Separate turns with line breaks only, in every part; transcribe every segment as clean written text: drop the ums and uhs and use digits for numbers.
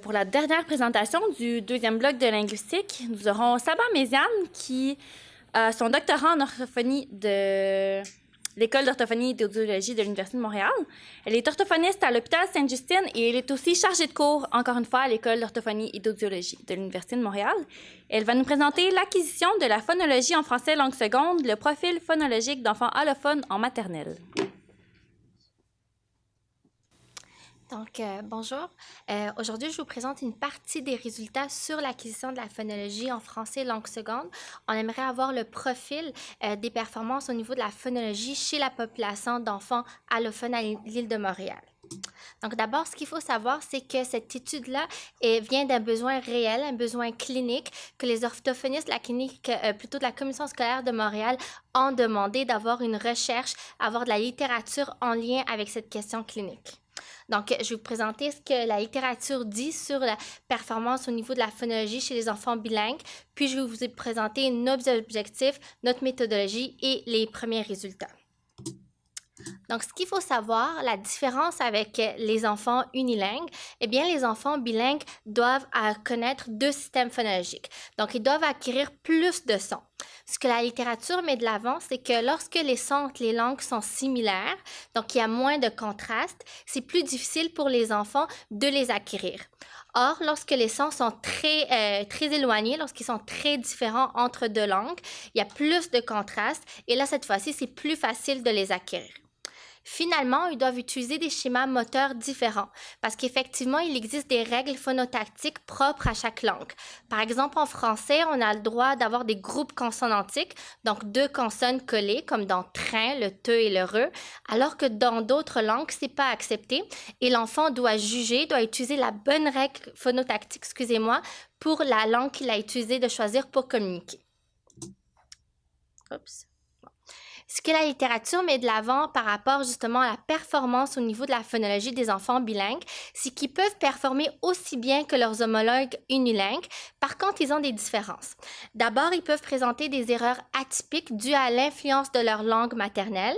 Pour la dernière présentation du deuxième bloc de linguistique, nous aurons Saba Méziane qui a son doctorat en orthophonie de l'École d'orthophonie et d'audiologie de l'Université de Montréal. Elle est orthophoniste à l'hôpital Sainte-Justine et elle est aussi chargée de cours, encore une fois, à l'École d'orthophonie et d'audiologie de l'Université de Montréal. Elle va nous présenter l'acquisition de la phonologie en français langue seconde, le profil phonologique d'enfants allophones en maternelle.
Bonjour. Aujourd'hui, je vous présente une partie des résultats sur l'acquisition de la phonologie en français langue seconde. On aimerait avoir le profil des performances au niveau de la phonologie chez la population d'enfants allophones à l'île de Montréal. Donc, d'abord, ce qu'il faut savoir, c'est que cette étude-là vient d'un besoin réel, un besoin clinique que les orthophonistes de la clinique, plutôt de la Commission scolaire de Montréal, ont demandé d'avoir une recherche, avoir de la littérature en lien avec cette question clinique. Donc, je vais vous présenter ce que la littérature dit sur la performance au niveau de la phonologie chez les enfants bilingues, puis je vais vous présenter nos objectifs, notre méthodologie et les premiers résultats. Donc, ce qu'il faut savoir, la différence avec les enfants unilingues, eh bien, les enfants bilingues doivent connaître deux systèmes phonologiques. Donc, ils doivent acquérir plus de sons. Ce que la littérature met de l'avant, c'est que lorsque les sons entre les langues sont similaires, donc il y a moins de contraste, c'est plus difficile pour les enfants de les acquérir. Or, lorsque les sons sont très éloignés, lorsqu'ils sont très différents entre deux langues, il y a plus de contraste et là, cette fois-ci, c'est plus facile de les acquérir. Finalement, ils doivent utiliser des schémas moteurs différents parce qu'effectivement, il existe des règles phonotactiques propres à chaque langue. Par exemple, en français, on a le droit d'avoir des groupes consonantiques, donc deux consonnes collées, comme dans train, le te et le re, alors que dans d'autres langues, c'est pas accepté et l'enfant doit juger, doit utiliser la bonne règle phonotactique, pour la langue qu'il a utilisée de choisir pour communiquer. Oups. Ce que la littérature met de l'avant par rapport justement à la performance au niveau de la phonologie des enfants bilingues, c'est qu'ils peuvent performer aussi bien que leurs homologues unilingues. Par contre, ils ont des différences. D'abord, ils peuvent présenter des erreurs atypiques dues à l'influence de leur langue maternelle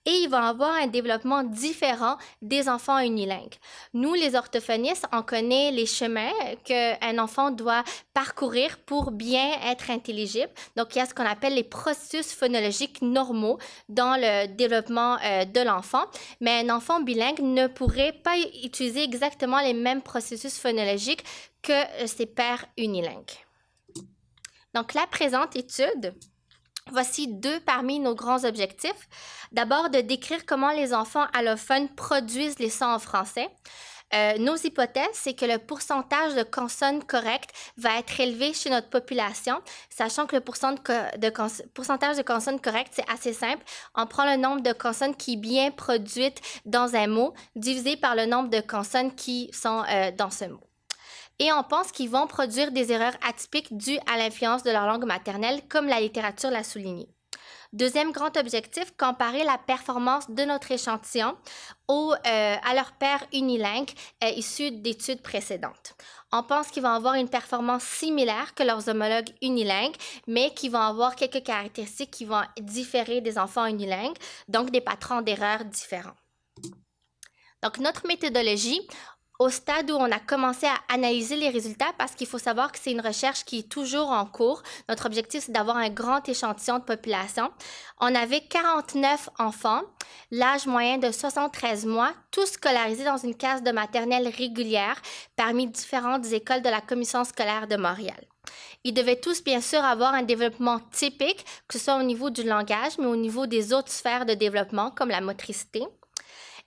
et ils vont avoir un développement différent des enfants unilingues. Nous, les orthophonistes, on connaît les chemins qu'un enfant doit parcourir pour bien être intelligible. Donc, il y a ce qu'on appelle les processus phonologiques normaux dans le développement de l'enfant, mais un enfant bilingue ne pourrait pas utiliser exactement les mêmes processus phonologiques que ses pairs unilingues. Donc, la présente étude, voici deux parmi nos grands objectifs. D'abord, de décrire comment les enfants allophones produisent les sons en français. Nos hypothèses, c'est que le pourcentage de consonnes correctes va être élevé chez notre population, sachant que le pourcentage de consonnes correctes, c'est assez simple. On prend le nombre de consonnes qui est bien produite dans un mot, divisé par le nombre de consonnes qui sont dans ce mot. Et on pense qu'ils vont produire des erreurs atypiques dues à l'influence de leur langue maternelle, comme la littérature l'a souligné. Deuxième grand objectif, comparer la performance de notre échantillon à leurs pairs unilingues issus d'études précédentes. On pense qu'ils vont avoir une performance similaire que leurs homologues unilingues, mais qui vont avoir quelques caractéristiques qui vont différer des enfants unilingues, donc des patrons d'erreurs différents. Donc, notre méthodologie, au stade où on a commencé à analyser les résultats, parce qu'il faut savoir que c'est une recherche qui est toujours en cours. Notre objectif, c'est d'avoir un grand échantillon de population. On avait 49 enfants, l'âge moyen de 73 mois, tous scolarisés dans une classe de maternelle régulière parmi différentes écoles de la Commission scolaire de Montréal. Ils devaient tous, bien sûr, avoir un développement typique, que ce soit au niveau du langage, mais au niveau des autres sphères de développement, comme la motricité.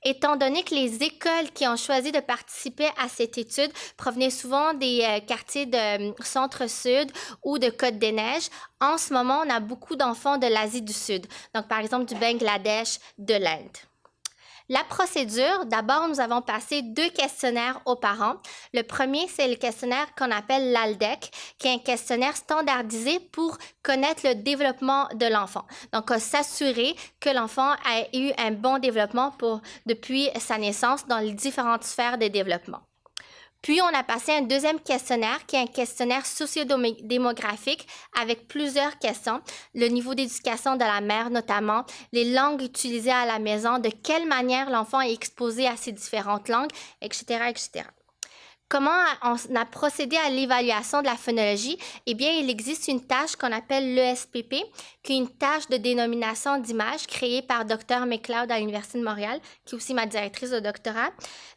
Étant donné que les écoles qui ont choisi de participer à cette étude provenaient souvent des quartiers de Centre-Sud ou de Côte-des-Neiges, en ce moment, on a beaucoup d'enfants de l'Asie du Sud, donc par exemple du Bangladesh, de l'Inde. La procédure, d'abord, nous avons passé deux questionnaires aux parents. Le premier, c'est le questionnaire qu'on appelle l'ALDEC, qui est un questionnaire standardisé pour connaître le développement de l'enfant. Donc, s'assurer que l'enfant a eu un bon développement depuis sa naissance dans les différentes sphères de développement. Puis, on a passé un deuxième questionnaire qui est un questionnaire sociodémographique avec plusieurs questions. Le niveau d'éducation de la mère notamment, les langues utilisées à la maison, de quelle manière l'enfant est exposé à ces différentes langues, etc., etc. Comment on a procédé à l'évaluation de la phonologie? Eh bien, il existe une tâche qu'on appelle l'ESPP, qui est une tâche de dénomination d'image créée par Dr. McLeod à l'Université de Montréal, qui est aussi ma directrice de doctorat.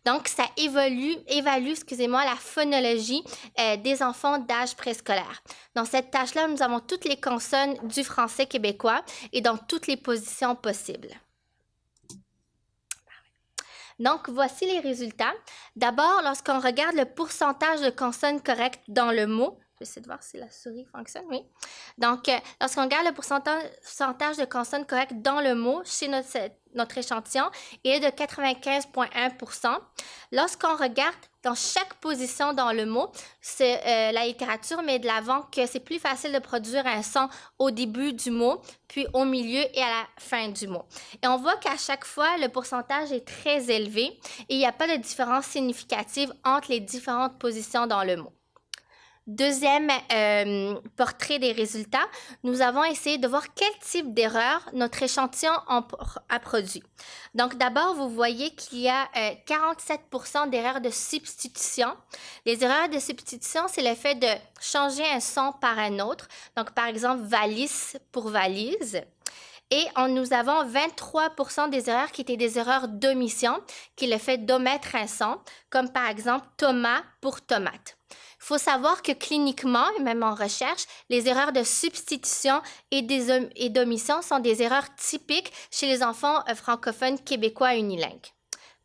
Donc, ça évalue la phonologie des enfants d'âge préscolaire. Dans cette tâche-là, nous avons toutes les consonnes du français québécois et dans toutes les positions possibles. Donc, voici les résultats. D'abord, lorsqu'on regarde le pourcentage de consonnes correctes dans le mot, je vais essayer de voir si la souris fonctionne, oui. Donc, lorsqu'on regarde le pourcentage de consonnes correctes dans le mot chez notre échantillon, il est de 95,1 %. Lorsqu'on regarde dans chaque position dans le mot, la littérature met de l'avant que c'est plus facile de produire un son au début du mot, puis au milieu et à la fin du mot. Et on voit qu'à chaque fois, le pourcentage est très élevé et il n'y a pas de différence significative entre les différentes positions dans le mot. Deuxième portrait des résultats, nous avons essayé de voir quel type d'erreur notre échantillon a produit. Donc d'abord, vous voyez qu'il y a 47 % d'erreurs de substitution. Les erreurs de substitution, c'est le fait de changer un son par un autre. Donc par exemple, valise pour valise. Et nous avons 23 % des erreurs qui étaient des erreurs d'omission, qui est le fait d'omettre un son, comme par exemple tomate pour tomate. Il faut savoir que cliniquement, et même en recherche, les erreurs de substitution et d'omission sont des erreurs typiques chez les enfants francophones québécois unilingues.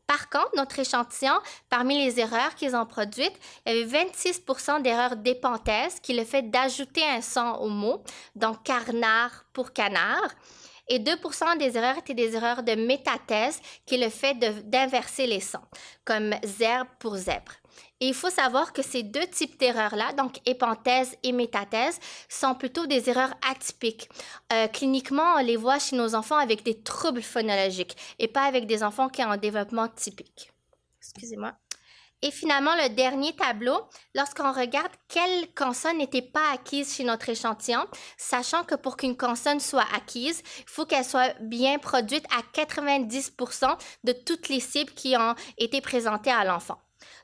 Par contre, notre échantillon, parmi les erreurs qu'ils ont produites, il y avait 26 % d'erreurs d'épenthèse, qui est le fait d'ajouter un son au mot, donc carnard pour canard. Et 2 % des erreurs étaient des erreurs de métathèse, qui est le fait d'inverser les sons, comme zèbre pour zèbre. Et il faut savoir que ces deux types d'erreurs-là, donc épenthèse et métathèse, sont plutôt des erreurs atypiques. Cliniquement, on les voit chez nos enfants avec des troubles phonologiques et pas avec des enfants qui ont un développement typique. Excusez-moi. Et finalement, le dernier tableau, lorsqu'on regarde quelle consonne n'était pas acquise chez notre échantillon, sachant que pour qu'une consonne soit acquise, il faut qu'elle soit bien produite à 90 % de toutes les cibles qui ont été présentées à l'enfant.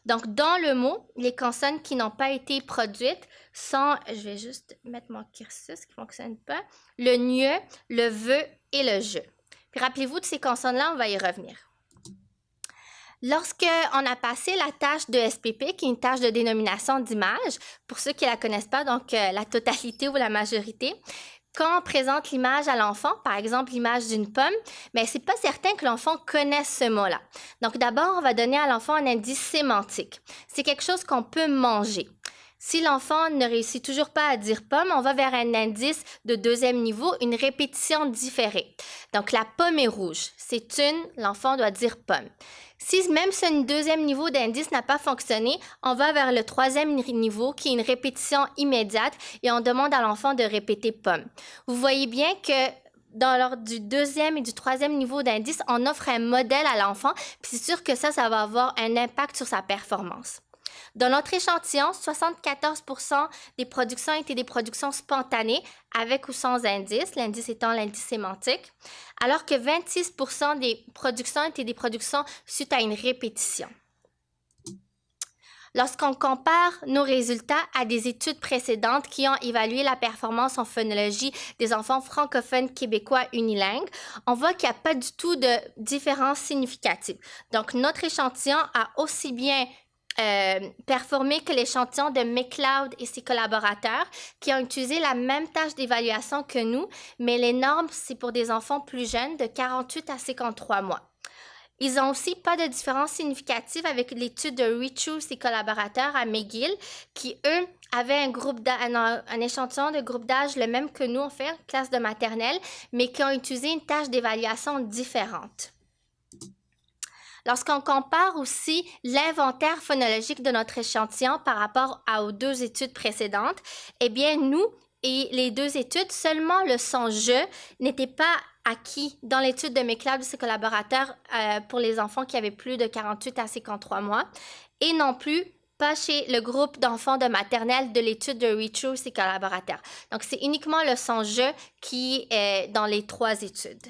Donc, dans le mot, les consonnes qui n'ont pas été produites sont, je vais juste mettre mon cursus qui ne fonctionne pas, le nieu, le ve et le je. Puis rappelez-vous de ces consonnes-là, on va y revenir. Lorsqu'on a passé la tâche de SPP, qui est une tâche de dénomination d'image, pour ceux qui ne la connaissent pas, donc la totalité ou la majorité, quand on présente l'image à l'enfant, par exemple l'image d'une pomme, mais ce n'est pas certain que l'enfant connaisse ce mot-là. Donc d'abord, on va donner à l'enfant un indice sémantique. C'est quelque chose qu'on peut manger. Si l'enfant ne réussit toujours pas à dire pomme, on va vers un indice de deuxième niveau, une répétition différée. Donc la pomme est rouge, c'est l'enfant doit dire pomme. Si même ce deuxième niveau d'indice n'a pas fonctionné, on va vers le troisième niveau qui est une répétition immédiate et on demande à l'enfant de répéter pomme. Vous voyez bien que lors du deuxième et du troisième niveau d'indice, on offre un modèle à l'enfant, puis c'est sûr que ça va avoir un impact sur sa performance. Dans notre échantillon, 74 % des productions étaient des productions spontanées, avec ou sans indice, l'indice étant l'indice sémantique, alors que 26 % des productions étaient des productions suite à une répétition. Lorsqu'on compare nos résultats à des études précédentes qui ont évalué la performance en phonologie des enfants francophones québécois unilingues, on voit qu'il n'y a pas du tout de différence significative. Donc, notre échantillon a aussi bien performé que l'échantillon de McLeod et ses collaborateurs qui ont utilisé la même tâche d'évaluation que nous, mais les normes, c'est pour des enfants plus jeunes de 48 à 53 mois. Ils n'ont aussi pas de différence significative avec l'étude de Richu et ses collaborateurs à McGill, qui, eux, avaient un échantillon de groupe d'âge le même que nous, on fait, classe de maternelle, mais qui ont utilisé une tâche d'évaluation différente. Lorsqu'on compare aussi l'inventaire phonologique de notre échantillon par rapport aux deux études précédentes, eh bien, nous et les deux études, seulement le son « je » n'était pas acquis dans l'étude de McLeod et ses collaborateurs pour les enfants qui avaient plus de 48 à 53 mois, et non plus pas chez le groupe d'enfants de maternelle de l'étude de Richu et ses collaborateurs. Donc, c'est uniquement le son « je » qui est dans les trois études.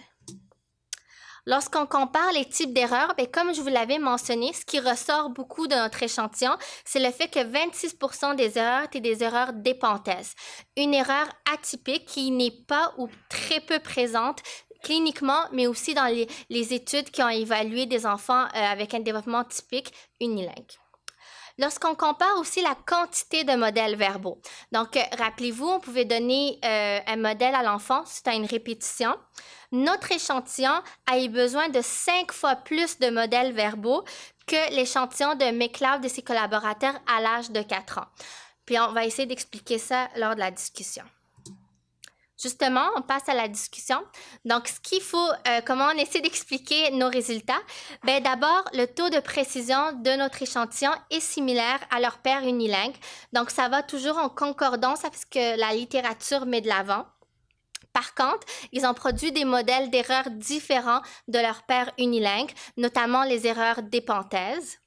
Lorsqu'on compare les types d'erreurs, bien, comme je vous l'avais mentionné, ce qui ressort beaucoup de notre échantillon, c'est le fait que 26% des erreurs étaient des erreurs d'épenthèse. Une erreur atypique qui n'est pas ou très peu présente cliniquement, mais aussi dans les études qui ont évalué des enfants avec un développement typique unilingue. Lorsqu'on compare aussi la quantité de modèles verbaux. Donc, rappelez-vous, on pouvait donner un modèle à l'enfant suite à une répétition. Notre échantillon a eu besoin de 5 fois plus de modèles verbaux que l'échantillon de McLeod et ses collaborateurs à l'âge de 4 ans. Puis, on va essayer d'expliquer ça lors de la discussion. Justement, on passe à la discussion. Donc, ce qu'il faut, comment on essaie d'expliquer nos résultats? Bien, d'abord, le taux de précision de notre échantillon est similaire à leur père unilingue. Donc, ça va toujours en concordance avec ce que la littérature met de l'avant. Par contre, ils ont produit des modèles d'erreurs différents de leur père unilingue, notamment les erreurs d'épenthèse.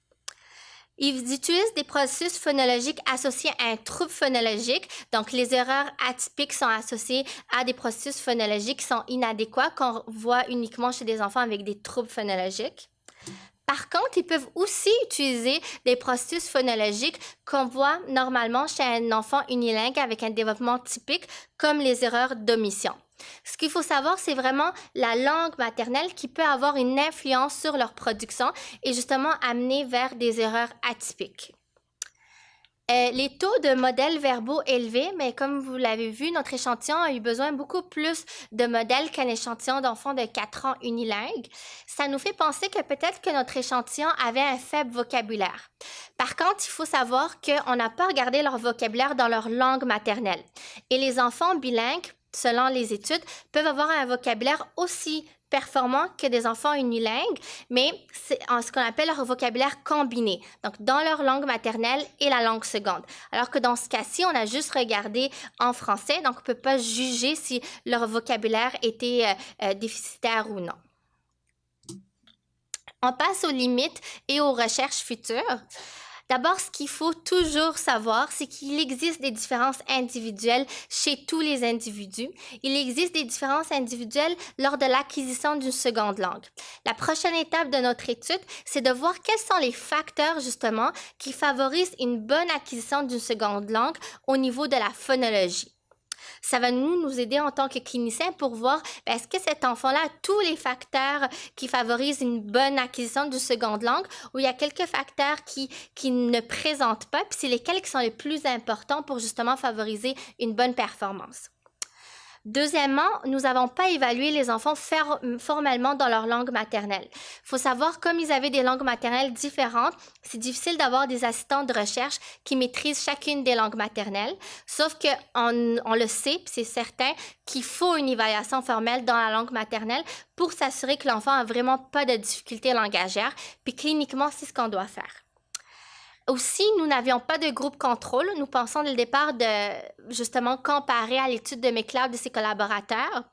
Ils utilisent des processus phonologiques associés à un trouble phonologique. Donc, les erreurs atypiques sont associées à des processus phonologiques qui sont inadéquats, qu'on voit uniquement chez des enfants avec des troubles phonologiques. Par contre, ils peuvent aussi utiliser des processus phonologiques qu'on voit normalement chez un enfant unilingue avec un développement typique, comme les erreurs d'omission. Ce qu'il faut savoir, c'est vraiment la langue maternelle qui peut avoir une influence sur leur production et justement amener vers des erreurs atypiques. Les taux de modèles verbaux élevés, mais comme vous l'avez vu, notre échantillon a eu besoin beaucoup plus de modèles qu'un échantillon d'enfants de 4 ans unilingue. Ça nous fait penser que peut-être que notre échantillon avait un faible vocabulaire. Par contre, il faut savoir qu'on n'a pas regardé leur vocabulaire dans leur langue maternelle. Et les enfants bilingues, selon les études, peuvent avoir un vocabulaire aussi performant que des enfants unilingues, mais c'est ce qu'on appelle leur vocabulaire combiné, donc dans leur langue maternelle et la langue seconde. Alors que dans ce cas-ci, on a juste regardé en français, donc on ne peut pas juger si leur vocabulaire était déficitaire ou non. On passe aux limites et aux recherches futures. D'abord, ce qu'il faut toujours savoir, c'est qu'il existe des différences individuelles chez tous les individus. Il existe des différences individuelles lors de l'acquisition d'une seconde langue. La prochaine étape de notre étude, c'est de voir quels sont les facteurs, justement, qui favorisent une bonne acquisition d'une seconde langue au niveau de la phonologie. Ça va nous aider en tant que cliniciens pour voir est-ce que cet enfant-là a tous les facteurs qui favorisent une bonne acquisition d'une seconde langue ou il y a quelques facteurs qui ne présentent pas, puis c'est lesquels qui sont les plus importants pour justement favoriser une bonne performance. Deuxièmement, nous n'avons pas évalué les enfants formellement dans leur langue maternelle. Il faut savoir, comme ils avaient des langues maternelles différentes, c'est difficile d'avoir des assistants de recherche qui maîtrisent chacune des langues maternelles, sauf qu'on le sait, puis c'est certain, qu'il faut une évaluation formelle dans la langue maternelle pour s'assurer que l'enfant n'a vraiment pas de difficultés langagières, puis cliniquement, c'est ce qu'on doit faire. Aussi, nous n'avions pas de groupe contrôle. Nous pensons dès le départ de justement comparer à l'étude de McLeod et ses collaborateurs.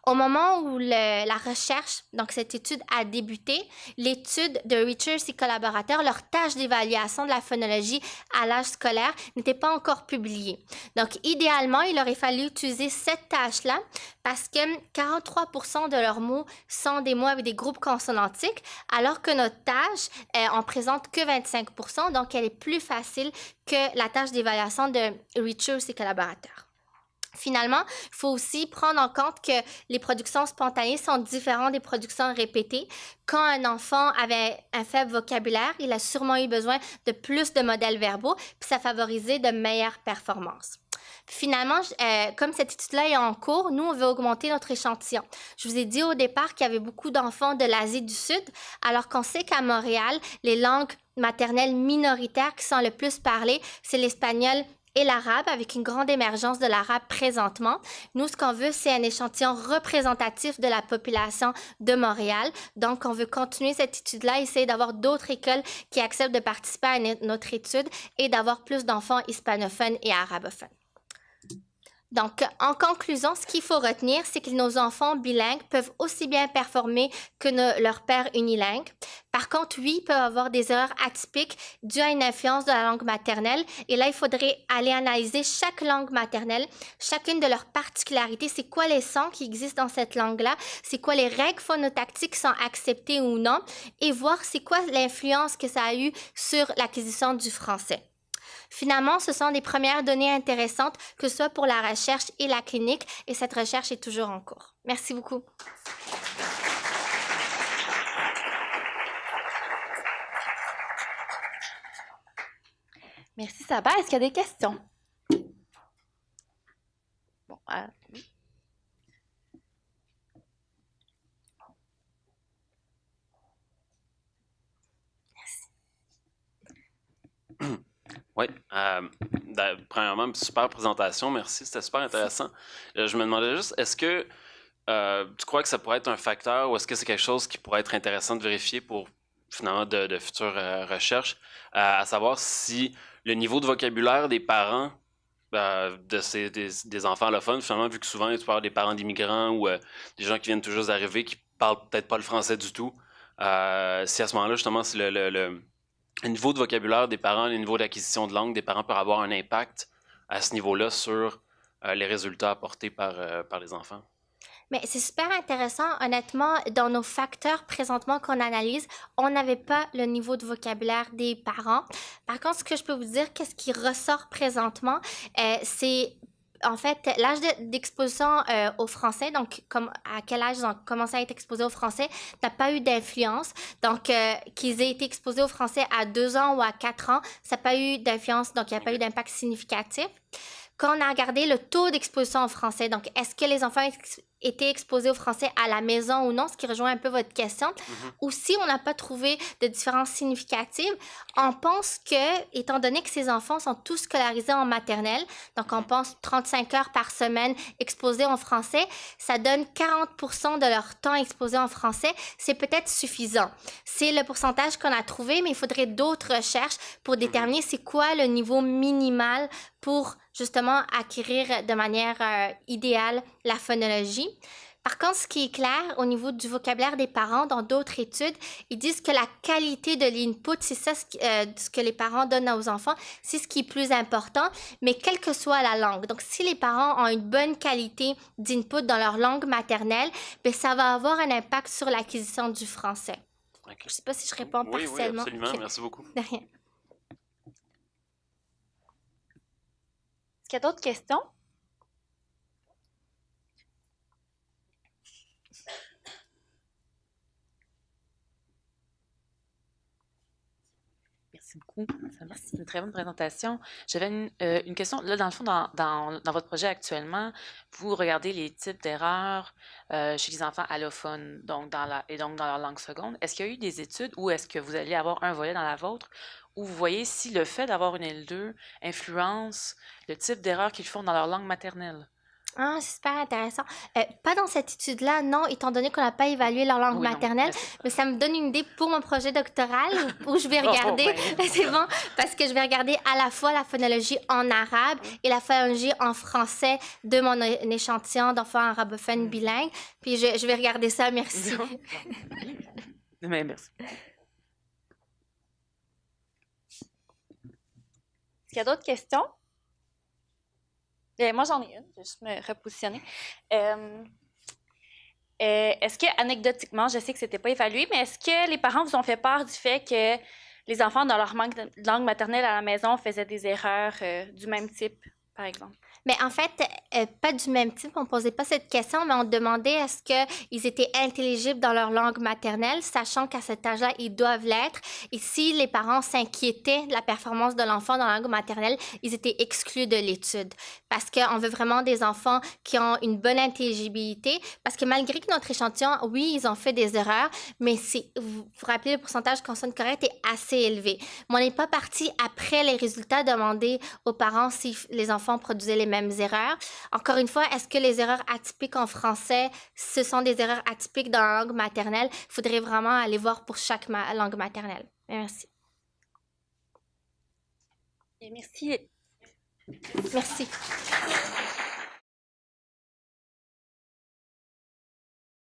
Au moment où la recherche, donc cette étude a débuté, l'étude de Richer et ses collaborateurs, leur tâche d'évaluation de la phonologie à l'âge scolaire n'était pas encore publiée. Donc, idéalement, il aurait fallu utiliser cette tâche-là parce que 43% de leurs mots sont des mots avec des groupes consonantiques, alors que notre tâche en présente que 25%, donc elle est plus facile que la tâche d'évaluation de Richer et ses collaborateurs. Finalement, il faut aussi prendre en compte que les productions spontanées sont différentes des productions répétées. Quand un enfant avait un faible vocabulaire, il a sûrement eu besoin de plus de modèles verbaux, puis ça favorisait de meilleures performances. Finalement, comme cette étude-là est en cours, nous, on veut augmenter notre échantillon. Je vous ai dit au départ qu'il y avait beaucoup d'enfants de l'Asie du Sud, alors qu'on sait qu'à Montréal, les langues maternelles minoritaires qui sont le plus parlées, c'est l'espagnol et l'arabe, avec une grande émergence de l'arabe présentement. Nous, ce qu'on veut, c'est un échantillon représentatif de la population de Montréal. Donc, on veut continuer cette étude-là, essayer d'avoir d'autres écoles qui acceptent de participer à notre étude et d'avoir plus d'enfants hispanophones et arabophones. Donc, en conclusion, ce qu'il faut retenir, c'est que nos enfants bilingues peuvent aussi bien performer que leur père unilingue. Par contre, oui, ils peuvent avoir des erreurs atypiques dues à une influence de la langue maternelle. Et là, il faudrait aller analyser chaque langue maternelle, chacune de leurs particularités. C'est quoi les sons qui existent dans cette langue-là? C'est quoi les règles phonotactiques qui sont acceptées ou non? Et voir c'est quoi l'influence que ça a eu sur l'acquisition du français. Finalement, ce sont des premières données intéressantes, que ce soit pour la recherche et la clinique, et cette recherche est toujours en cours. Merci beaucoup.
Merci, Saba. Est-ce qu'il y a des questions? Bon, oui.
Oui. Premièrement, super présentation, merci, c'était super intéressant. Je me demandais juste, est-ce que tu crois que ça pourrait être un facteur ou est-ce que c'est quelque chose qui pourrait être intéressant de vérifier pour finalement de futures recherches, à savoir si le niveau de vocabulaire des parents des enfants allophones, finalement, vu que souvent tu parles des parents d'immigrants ou des gens qui viennent tout juste d'arriver qui parlent peut-être pas le français du tout, si à ce moment-là, justement, si le niveau de vocabulaire des parents, le niveau d'acquisition de langue des parents peut avoir un impact à ce niveau-là sur les résultats apportés par les enfants.
Mais c'est super intéressant. Honnêtement, dans nos facteurs présentement qu'on analyse, on n'avait pas le niveau de vocabulaire des parents. Par contre, ce que je peux vous dire, qu'est-ce qui ressort présentement, c'est en fait l'âge d'exposition au français. Donc, comme à quel âge ils ont commencé à être exposés au français, n'a pas eu d'influence. Donc, qu'ils aient été exposés au français à 2 ans ou à 4 ans, ça n'a pas eu d'influence. Donc, il n'y a pas eu d'impact significatif. Quand on a regardé le taux d'exposition au français, donc est-ce que les enfants étaient exposés au français à la maison ou non, ce qui rejoint un peu votre question, ou si on n'a pas trouvé de différence significative, on pense que, étant donné que ces enfants sont tous scolarisés en maternelle, donc on pense 35 heures par semaine exposés en français, ça donne 40% de leur temps exposé en français, c'est peut-être suffisant. C'est le pourcentage qu'on a trouvé, mais il faudrait d'autres recherches pour déterminer c'est quoi le niveau minimal pour justement acquérir de manière idéale la phonologie. Par contre, ce qui est clair au niveau du vocabulaire des parents, dans d'autres études, ils disent que la qualité de l'input, c'est ça ce que les parents donnent aux enfants, c'est ce qui est plus important, mais quelle que soit la langue. Donc, si les parents ont une bonne qualité d'input dans leur langue maternelle, bien, ça va avoir un impact sur l'acquisition du français. Okay. Je ne sais pas si je réponds partiellement.
Oui, absolument. Okay. Merci beaucoup.
De rien.
Est-ce qu'il y a d'autres questions?
Merci beaucoup. C'est une très bonne présentation. J'avais une question. Là, dans le fond, dans votre projet actuellement, vous regardez les types d'erreurs chez les enfants allophones, donc dans leur langue seconde. Est-ce qu'il y a eu des études ou est-ce que vous allez avoir un volet dans la vôtre où vous voyez si le fait d'avoir une L2 influence le type d'erreurs qu'ils font dans leur langue maternelle?
Ah, c'est super intéressant. Pas dans cette étude-là, non, étant donné qu'on n'a pas évalué leur langue maternelle, mais ça me donne une idée pour mon projet doctoral où je vais regarder, c'est bon, parce que je vais regarder à la fois la phonologie en arabe et la phonologie en français de mon échantillon d'enfants arabophones bilingues. Puis je vais regarder ça, merci.
Merci.
Est-ce qu'il y a d'autres questions? Moi, j'en ai une. Je vais juste me repositionner. Est-ce que, anecdotiquement, je sais que ce n'était pas évalué, mais est-ce que les parents vous ont fait part du fait que les enfants, dans leur langue maternelle à la maison, faisaient des erreurs du même type, par exemple?
Mais en fait, pas du même type. On ne posait pas cette question, mais on demandait est-ce qu'ils étaient intelligibles dans leur langue maternelle, sachant qu'à cet âge-là, ils doivent l'être. Et si les parents s'inquiétaient de la performance de l'enfant dans la langue maternelle, ils étaient exclus de l'étude. Parce qu'on veut vraiment des enfants qui ont une bonne intelligibilité. Parce que malgré que notre échantillon, oui, ils ont fait des erreurs, mais vous vous rappelez, le pourcentage consonne correct est assez élevé. Mais on n'est pas parti après les résultats demander aux parents si les enfants produisaient les mêmes erreurs. Encore une fois, est-ce que les erreurs atypiques en français, ce sont des erreurs atypiques dans la langue maternelle? Il faudrait vraiment aller voir pour chaque langue maternelle. Merci.
Et merci.
Merci.